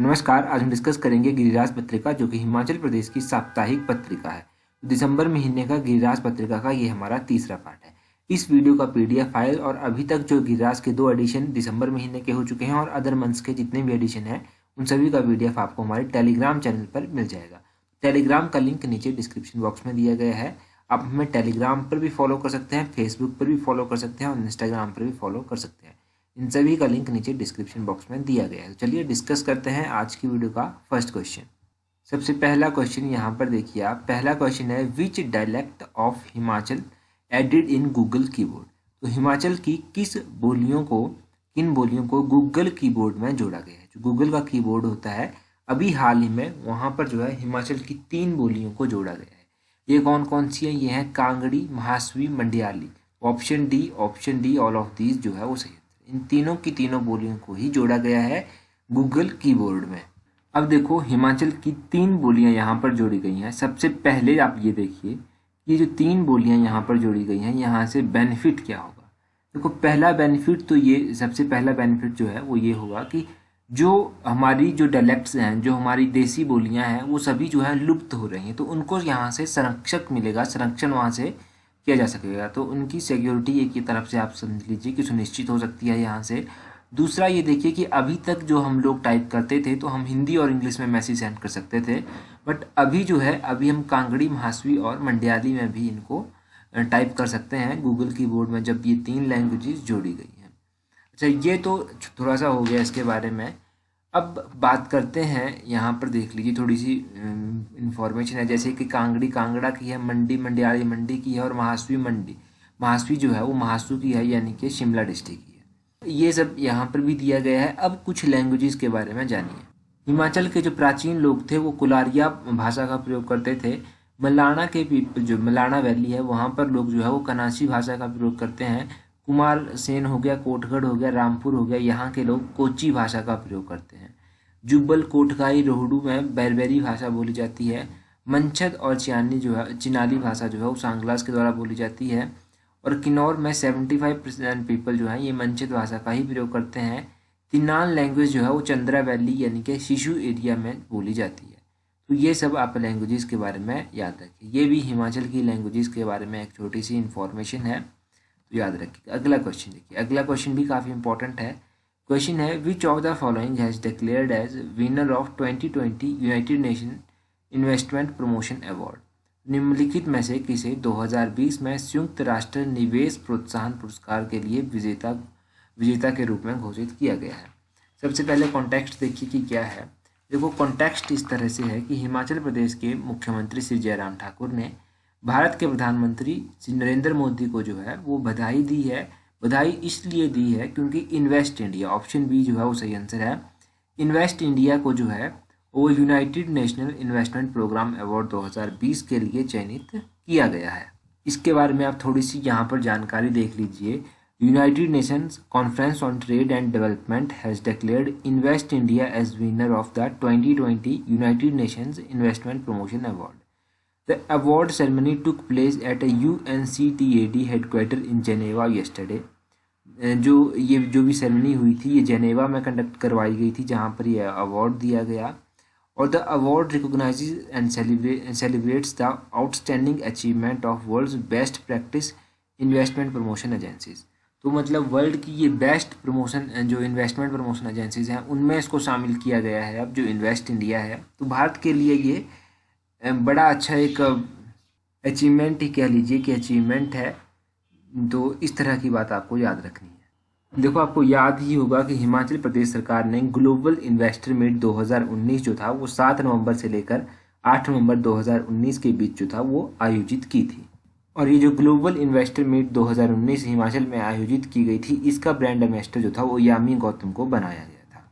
नमस्कार। आज हम डिस्कस करेंगे गिरिराज पत्रिका, जो कि हिमाचल प्रदेश की साप्ताहिक पत्रिका है। दिसंबर महीने का गिरिराज पत्रिका का ये हमारा तीसरा पार्ट है। इस वीडियो का पीडीएफ फाइल और अभी तक जो गिरिराज के 2 एडिशन दिसंबर महीने के हो चुके हैं और अदर मंथ्स के जितने भी एडिशन हैं उन सभी का पीडीएफ आपको हमारे टेलीग्राम चैनल पर मिल जाएगा। टेलीग्राम का लिंक नीचे डिस्क्रिप्शन बॉक्स में दिया गया है। आप हमें टेलीग्राम पर भी फॉलो कर सकते हैं, फेसबुक पर भी फॉलो कर सकते हैं और इंस्टाग्राम पर भी फॉलो कर सकते हैं। इन सभी का लिंक नीचे डिस्क्रिप्शन बॉक्स में दिया गया है। तो चलिए डिस्कस करते हैं आज की वीडियो का फर्स्ट क्वेश्चन। सबसे पहला क्वेश्चन यहाँ पर देखिए आप। पहला क्वेश्चन है which dialect of Himachal added in Google keyboard. तो हिमाचल की किन बोलियों को गूगल कीबोर्ड में जोड़ा गया है। जो गूगल का कीबोर्ड होता है अभी हाल ही में वहाँ पर जो है हिमाचल की 3 बोलियों को जोड़ा गया है। ये कौन कौन सी है? ये है Kangri, Mahasavi, Mandiyali. Option D all of these जो है वो सही। इन तीनों की तीनों बोलियों को ही जोड़ा गया है गूगल कीबोर्ड में। अब देखो हिमाचल की 3 बोलियां यहाँ पर जोड़ी गई हैं। सबसे पहले आप ये देखिए ये जो 3 बोलियां यहाँ पर जोड़ी गई हैं, यहाँ से बेनिफिट क्या होगा। देखो पहला बेनिफिट तो ये सबसे पहला बेनिफिट जो है वो ये होगा कि जो हमारी जो डायलेक्ट्स हैं, जो हमारी देसी बोलियां हैं, वो सभी जो है लुप्त हो रही हैं। तो उनको यहाँ से संरक्षक मिलेगा, संरक्षण वहाँ से किया जा सकेगा। तो उनकी सिक्योरिटी एक ही तरफ से आप समझ लीजिए कि सुनिश्चित हो सकती है यहाँ से। दूसरा ये देखिए कि अभी तक जो हम लोग टाइप करते थे तो हम हिंदी और इंग्लिश में मैसेज सेंड कर सकते थे, बट अभी जो है अभी हम कांगड़ी, महासवी और मंडियाली में भी इनको टाइप कर सकते हैं गूगल कीबोर्ड में, जब ये 3 लैंग्वेजेस जोड़ी गई हैं। अच्छा, ये तो थोड़ा सा हो गया इसके बारे में। अब बात करते हैं, यहाँ पर देख लीजिए थोड़ी सी इंफॉर्मेशन है, जैसे कि कांगड़ी कांगड़ा की है, मंडी मंडियाली मंडी की है और महासवी जो है वो महासू की है, यानी कि शिमला डिस्ट्रिक्ट की है। ये सब यहाँ पर भी दिया गया है। अब कुछ लैंग्वेजेस के बारे में जानिए। हिमाचल के जो प्राचीन लोग थे वो कुलारिया भाषा का प्रयोग करते थे। मलाना के पीपल, जो मलाना वैली है वहाँ पर लोग जो है वो कनासी भाषा का प्रयोग करते हैं। कुमार सेन हो गया, कोटगढ़ हो गया, रामपुर हो गया, यहाँ के लोग कोची भाषा का प्रयोग करते हैं। जुब्बल, कोटखाई, रोहडू में बैरबेरी भाषा बोली जाती है। मंछद और चिनाली भाषा जो है वो सांगलास के द्वारा बोली जाती है। और किन्नौर में 75% पीपल जो है ये मंछद भाषा का ही प्रयोग करते हैं। तिनान लैंग्वेज जो है वो चंद्रा वैली यानी कि शिशु एरिया में बोली जाती है। तो ये सब आप लैंग्वेजेस के बारे में याद रखिए। ये भी हिमाचल की लैंग्वेजेस के बारे में एक छोटी सी इन्फॉर्मेशन है, तो याद रखिए। अगला क्वेश्चन देखिए। अगला क्वेश्चन भी काफ़ी इंपॉर्टेंट है। क्वेश्चन है which of the following has declared as winner of 2020 United Nation investment promotion award. निम्नलिखित में से किसे 2020 में संयुक्त राष्ट्र निवेश प्रोत्साहन पुरस्कार के लिए विजेता के रूप में घोषित किया गया है। सबसे पहले कॉन्टेक्स्ट देखिए कि क्या है। देखो कॉन्टेक्स्ट इस तरह से है कि हिमाचल प्रदेश के मुख्यमंत्री श्री जयराम ठाकुर ने भारत के प्रधानमंत्री श्री नरेंद्र मोदी को जो है वो बधाई दी है। बधाई इसलिए दी है क्योंकि इन्वेस्ट इंडिया, ऑप्शन बी जो है वो सही आंसर है। इन्वेस्ट इंडिया को जो है वो United National investment program award 2020 के लिए चयनित किया गया है। इसके बारे में आप थोड़ी सी यहाँ पर जानकारी देख लीजिए। United Nations conference on trade and development has declared invest India as winner of the 2020 United Nations investment promotion award. The award ceremony took place at a UNCTAD headquarter in Geneva yesterday. जो भी ceremony हुई थी ये Geneva में conduct करवाई गई थी, जहाँ पर ये अवार्ड दिया गया। और the award recognizes and celebrates the outstanding achievement of world's best practice investment promotion agencies. तो मतलब वर्ल्ड की ये बेस्ट प्रमोशन जो इन्वेस्टमेंट प्रमोशन एजेंसीज हैं उनमें इसको शामिल किया गया है। अब जो इन्वेस्ट इंडिया है तो भारत के लिए ये बड़ा अच्छा एक अचीवमेंट ही कह लीजिए कि अचीवमेंट है। तो इस तरह की बात आपको याद रखनी है। देखो आपको याद ही होगा कि हिमाचल प्रदेश सरकार ने ग्लोबल इन्वेस्टर मीट 2019 जो था वो 7 नवंबर से लेकर 8 नवंबर 2019 के बीच जो था वो आयोजित की थी। और ये जो ग्लोबल इन्वेस्टर मीट 2019 हिमाचल में आयोजित की गई थी, इसका ब्रांड एम्बेसडर जो था वो यामी गौतम को बनाया गया था।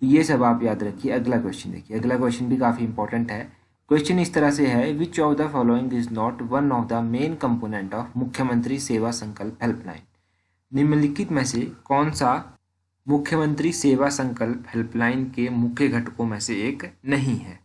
तो ये सब आप याद रखिए। अगला क्वेश्चन देखिए। अगला क्वेश्चन भी काफ़ी इंपॉर्टेंट है। क्वेश्चन इस तरह से है which of the following is not one of the main component of मुख्यमंत्री सेवा संकल्प हेल्पलाइन। निम्नलिखित में से कौन सा मुख्यमंत्री सेवा संकल्प हेल्पलाइन के मुख्य घटकों में से एक नहीं है।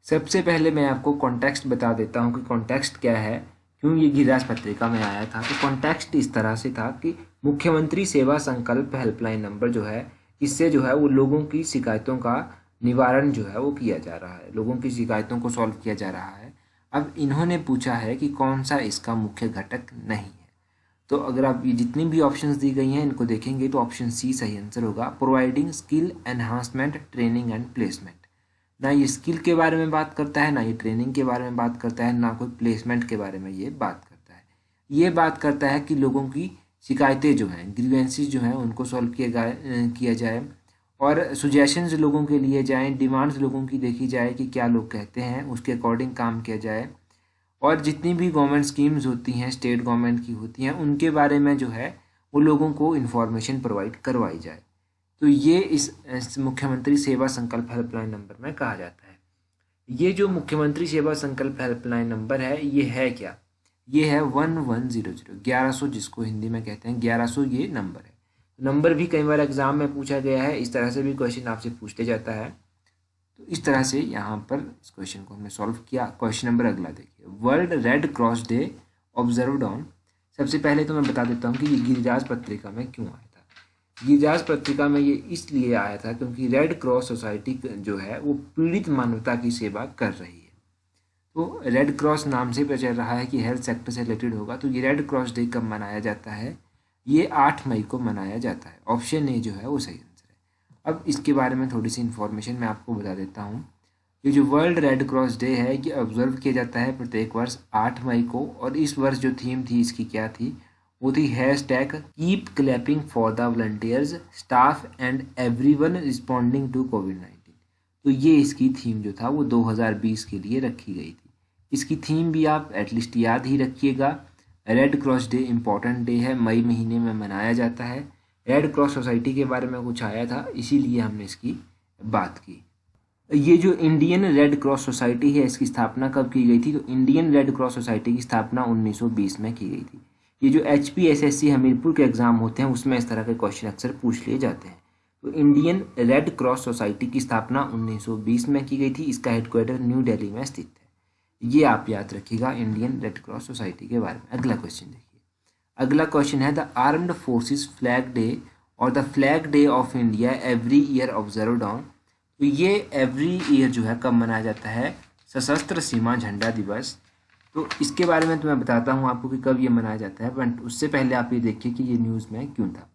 सबसे पहले मैं आपको कॉन्टेक्स्ट बता देता हूँ कि कॉन्टेक्स्ट क्या है, क्यों ये गिरिराज पत्रिका में आया था। तो कॉन्टेक्स्ट इस तरह से था कि मुख्यमंत्री सेवा संकल्प हेल्पलाइन नंबर जो है, इससे जो है वो लोगों की शिकायतों का निवारण जो है वो किया जा रहा है, लोगों की शिकायतों को सॉल्व किया जा रहा है। अब इन्होंने पूछा है कि कौन सा इसका मुख्य घटक नहीं है। तो अगर आप ये जितनी भी ऑप्शंस दी गई हैं इनको देखेंगे तो ऑप्शन सी सही आंसर होगा, providing skill enhancement training and placement. ना ये स्किल के बारे में बात करता है, ना ये ट्रेनिंग के बारे में बात करता है, ना कोई प्लेसमेंट के बारे में ये बात करता है। ये बात करता है कि लोगों की शिकायतें जो हैं, ग्रीवेंसेस जो हैं, उनको सॉल्व किया जाए और सुजेशंस लोगों के लिए जाएं, डिमांड्स लोगों की देखी जाए कि क्या लोग कहते हैं, उसके अकॉर्डिंग काम किया जाए। और जितनी भी गवर्नमेंट स्कीम्स होती हैं, स्टेट गवर्नमेंट की होती हैं, उनके बारे में जो है वो लोगों को इन्फॉर्मेशन प्रोवाइड करवाई जाए। तो ये इस मुख्यमंत्री सेवा संकल्प हेल्पलाइन नंबर में कहा जाता है। ये जो मुख्यमंत्री सेवा संकल्प हेल्पलाइन नंबर है ये है क्या? ये है 1100 1100, जिसको हिंदी में कहते हैं 1100, ये नंबर है। नंबर भी कई बार एग्जाम में पूछा गया है, इस तरह से भी क्वेश्चन आपसे पूछते जाता है। तो इस तरह से यहाँ पर इस क्वेश्चन को हमने सॉल्व किया। क्वेश्चन नंबर अगला देखिए, world red cross day observed on. सबसे पहले तो मैं बता देता हूँ कि ये गिरिराज पत्रिका में क्यों आया था। गिरिराज पत्रिका में ये इसलिए आया था क्योंकि रेड क्रॉस सोसाइटी जो है वो पीड़ित मानवता की सेवा कर रही है। तो रेड क्रॉस नाम से पता चल रहा है कि हेल्थ सेक्टर से रिलेटेड होगा। तो ये रेड क्रॉस डे कब मनाया जाता है? ये 8 मई को मनाया जाता है। ऑप्शन ए जो है वो सही आंसर है। अब इसके बारे में थोड़ी सी इन्फॉर्मेशन मैं आपको बता देता हूँ। ये जो वर्ल्ड रेड क्रॉस डे है ये ऑब्जर्व किया जाता है प्रत्येक वर्ष 8 मई को। और इस वर्ष जो थीम थी इसकी क्या थी? वो थी hashtag keep clapping for the volunteers staff and everyone responding to COVID. तो ये इसकी थीम जो था वो 2020 के लिए रखी गई थी। इसकी थीम भी आप एटलीस्ट याद ही रखिएगा। Red cross day important day है, मई महीने में मनाया जाता है। रेड क्रॉस सोसाइटी के बारे में कुछ आया था, इसीलिए हमने इसकी बात की। ये जो इंडियन रेड क्रॉस सोसाइटी है इसकी स्थापना कब की गई थी? तो इंडियन रेड क्रॉस सोसाइटी की स्थापना 1920 में की गई थी। ये जो HPSSC हमीरपुर के एग्जाम होते हैं उसमें इस तरह के क्वेश्चन अक्सर पूछ लिए जाते हैं। तो इंडियन रेड क्रॉस सोसाइटी की स्थापना 1920 में की गई थी। इसका हेडक्वार्टर न्यू दिल्ली में स्थित है। ये आप याद रखिएगा इंडियन रेड क्रॉस सोसाइटी के बारे में। अगला क्वेश्चन देखिए। अगला क्वेश्चन है, the armed forces flag day और the flag day of India every year observed on. तो ये एवरी ईयर जो है कब मनाया जाता है? सशस्त्र सीमा झंडा दिवस। तो इसके बारे में तो मैं बताता हूँ आपको कि कब ये मनाया जाता है, बट उससे पहले आप ये देखिए कि ये न्यूज़ में क्यों था।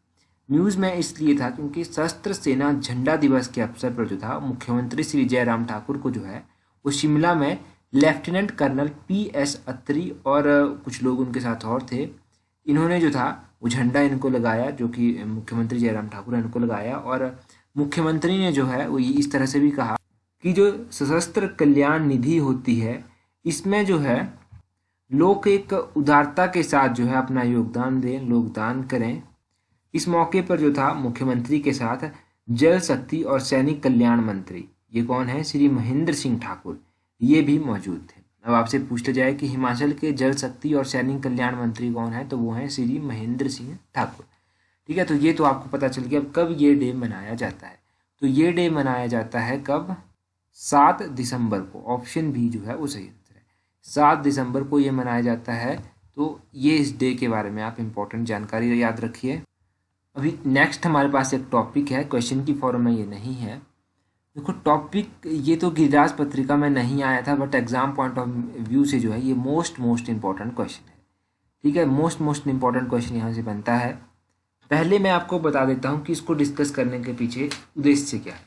न्यूज़ में इसलिए था क्योंकि सशस्त्र सेना झंडा दिवस के अवसर पर जो था मुख्यमंत्री श्री जयराम ठाकुर को जो है वो शिमला में लेफ्टिनेंट कर्नल PS अत्री और कुछ लोग उनके साथ और थे, इन्होंने जो था वो झंडा इनको लगाया, जो कि मुख्यमंत्री जयराम ठाकुर ने इनको लगाया। और मुख्यमंत्री ने जो है वो इस तरह से भी कहा कि जो सशस्त्र कल्याण निधि होती है इसमें जो है लोग एक उदारता के साथ जो है अपना योगदान दें, लोग दान करें। इस मौके पर जो था मुख्यमंत्री के साथ जल शक्ति और सैनिक कल्याण मंत्री, ये कौन है? श्री महेंद्र सिंह ठाकुर, ये भी मौजूद थे। अब आपसे पूछा जाए कि हिमाचल के जल शक्ति और सैनिक कल्याण मंत्री कौन है, तो वो हैं श्री महेंद्र सिंह ठाकुर। ठीक है, तो ये तो आपको पता चल गया। अब कब ये डे मनाया जाता है? तो ये डे मनाया जाता है कब? 7 दिसंबर को। ऑप्शन बी जो है वो सही आंसर है। 7 दिसंबर को ये मनाया जाता है। तो ये इस डे के बारे में आप इंपॉर्टेंट जानकारी याद रखिए। अभी नेक्स्ट हमारे पास एक टॉपिक है, क्वेश्चन की फॉर्म में ये नहीं है। देखो टॉपिक ये तो गिरिराज पत्रिका में नहीं आया था, but exam point of view से जो है ये मोस्ट इंपॉर्टेंट क्वेश्चन है। ठीक है, मोस्ट इंपॉर्टेंट क्वेश्चन यहाँ से बनता है। पहले मैं आपको बता देता हूँ कि इसको डिस्कस करने के पीछे उद्देश्य क्या है।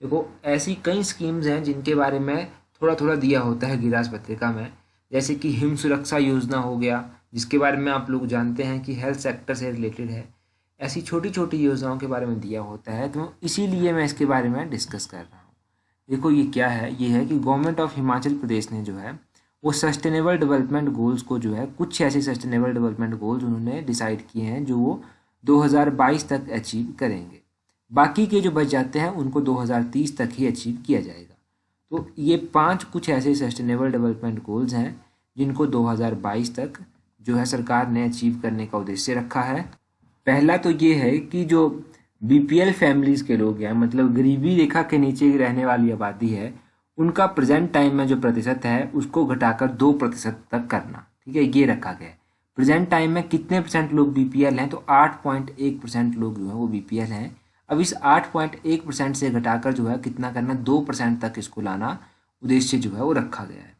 देखो ऐसी कई स्कीम्स हैं जिनके बारे में थोड़ा थोड़ा दिया होता है गिरिराज पत्रिका में, जैसे कि हिम सुरक्षा योजना हो गया, जिसके बारे में आप लोग जानते हैं कि हेल्थ सेक्टर से रिलेटेड है। ऐसी छोटी छोटी योजनाओं के बारे में दिया होता है, तो इसीलिए मैं इसके बारे में डिस्कस कर रहा हूँ। देखो ये क्या है, ये है कि गवर्नमेंट ऑफ हिमाचल प्रदेश ने जो है वो सस्टेनेबल डेवलपमेंट गोल्स को जो है, कुछ ऐसे सस्टेनेबल डेवलपमेंट गोल्स उन्होंने डिसाइड किए हैं जो वो 2022 तक अचीव करेंगे। बाकी के जो बच जाते हैं उनको 2030 तक ही अचीव किया जाएगा। तो ये 5 कुछ ऐसे सस्टेनेबल डेवलपमेंट गोल्स हैं जिनको 2022 तक जो है सरकार ने अचीव करने का उद्देश्य रखा है। पहला तो ये है कि जो BPL फैमिलीज के लोग हैं, मतलब गरीबी रेखा के नीचे रहने वाली आबादी है, उनका प्रेजेंट टाइम में जो प्रतिशत है उसको घटाकर 2% तक करना। ठीक है, ये रखा गया है। प्रेजेंट टाइम में कितने % लोग BPL हैं? तो 8.1% लोग जो है वो BPL हैं। अब इस 8.1% से घटाकर जो है कितना करना, 2% तक इसको लाना उद्देश्य जो है वो रखा गया है।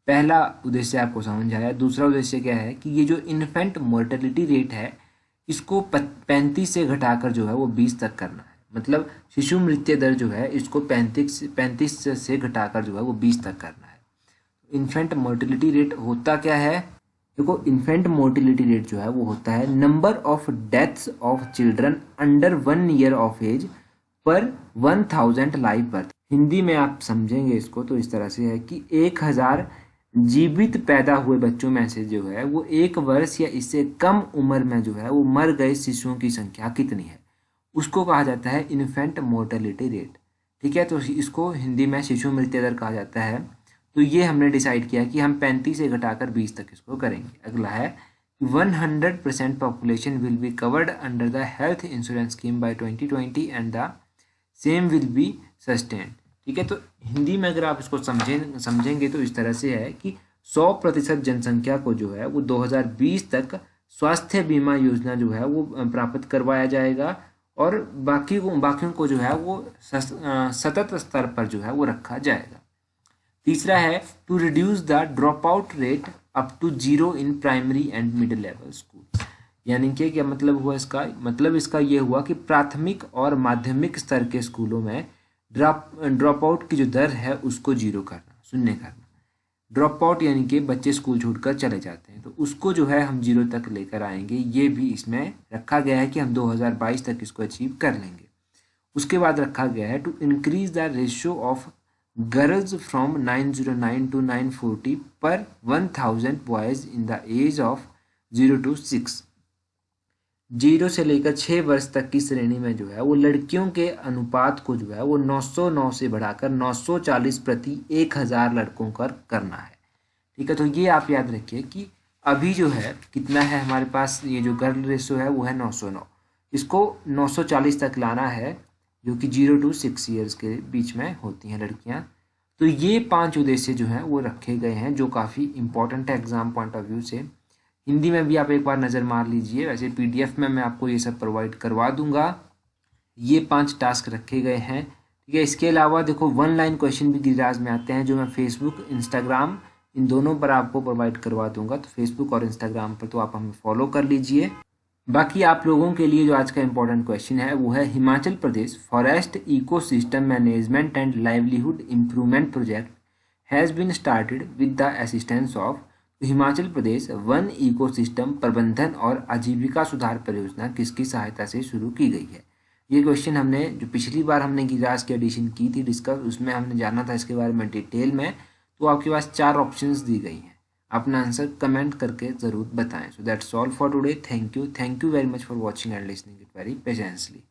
पहला उद्देश्य आपको समझ आया। दूसरा उद्देश्य क्या है कि ये जो इन्फेंट मोर्टेलिटी रेट है इसको 35 से घटाकर जो है वो 20 तक करना है। मतलब शिशु मृत्यु दर जो है इसको 35 से घटाकर जो है वो 20 तक करना है। इन्फेंट मोर्टेलिटी रेट होता क्या है, देखो इन्फेंट मोर्टेलिटी रेट जो है वो होता है number of deaths of children under 1 year of age per 1000 live birth. Hindi में आप समझेंगे इसको तो इस तरह से है कि 1000 जीवित पैदा हुए बच्चों में से जो है वो 1 वर्ष या इससे कम उम्र में जो है वो मर गए शिशुओं की संख्या कितनी है, उसको कहा जाता है इन्फेंट मोर्टेलिटी रेट। ठीक है, तो इसको हिंदी में शिशु मृत्यु दर कहा जाता है। तो ये हमने डिसाइड किया कि हम 35 से घटाकर 20 तक इसको करेंगे। अगला है 100% population will be covered under the health insurance scheme bye 2020 and the same will be sustained. ठीक है, तो हिंदी में अगर आप इसको समझेंगे तो इस तरह से है कि 100% जनसंख्या को जो है वो 2020 तक स्वास्थ्य बीमा योजना जो है वो प्राप्त करवाया जाएगा और बाकियों को जो है वो सतत स्तर पर जो है वो रखा जाएगा। तीसरा है to reduce the drop out rate up to 0 in primary and middle level school. यानी कि क्या मतलब हुआ इसका, मतलब इसका ये हुआ कि प्राथमिक और माध्यमिक स्तर के स्कूलों में ड्रॉप आउट की जो दर है उसको 0 करना, शून्य करना। ड्रॉप आउट यानी कि बच्चे स्कूल छोड़कर चले जाते हैं तो उसको जो है हम 0 तक लेकर आएंगे। ये भी इसमें रखा गया है कि हम 2022 तक इसको अचीव कर लेंगे। उसके बाद रखा गया है to increase the ratio of girls from 909 to 940 per 1000 boys in the age of 0 to 6। 0 से लेकर 6 वर्ष तक की श्रेणी में जो है वो लड़कियों के अनुपात को जो है वो 909 से बढ़ाकर 940 प्रति 1000 लड़कों का करना है। ठीक है, तो ये आप याद रखिए कि अभी जो है कितना है हमारे पास, ये जो गर्ल रेशो है वो है 909, इसको 940 तक लाना है जो कि 0 to 6 ईयर्स के बीच में होती हैं लड़कियां। तो ये 5 उद्देश्य जो हैं वो रखे गए हैं जो काफ़ी इंपॉर्टेंट है एग्जाम पॉइंट ऑफ व्यू से। हिंदी में भी आप एक बार नज़र मार लीजिए, वैसे PDF में मैं आपको ये सब प्रोवाइड करवा दूंगा। ये 5 टास्क रखे गए हैं। ठीक है, इसके अलावा देखो 1 लाइन क्वेश्चन भी गिरिराज में आते हैं जो मैं फेसबुक इंस्टाग्राम इन दोनों पर आपको प्रोवाइड करवा दूंगा। तो फेसबुक और इंस्टाग्राम पर तो आप हमें फॉलो कर लीजिए। बाकी आप लोगों के लिए जो आज का इम्पोर्टेंट क्वेश्चन है वो है Himachal Pradesh forest ecosystem management and livelihood improvement project has been started with the assistance of. Himachal Pradesh वन इकोसिस्टम प्रबंधन और आजीविका सुधार परियोजना किसकी सहायता से शुरू की गई है। ये क्वेश्चन हमने जो पिछली बार हमने गिरिराज की एडिशन की थी डिस्कस, उसमें हमने जाना था इसके बारे में डिटेल में। तो आपके पास 4 ऑप्शंस दी गई हैं, अपना आंसर कमेंट करके ज़रूर बताएं। So that's all for today. Thank you very much for watching and listening it very patiently.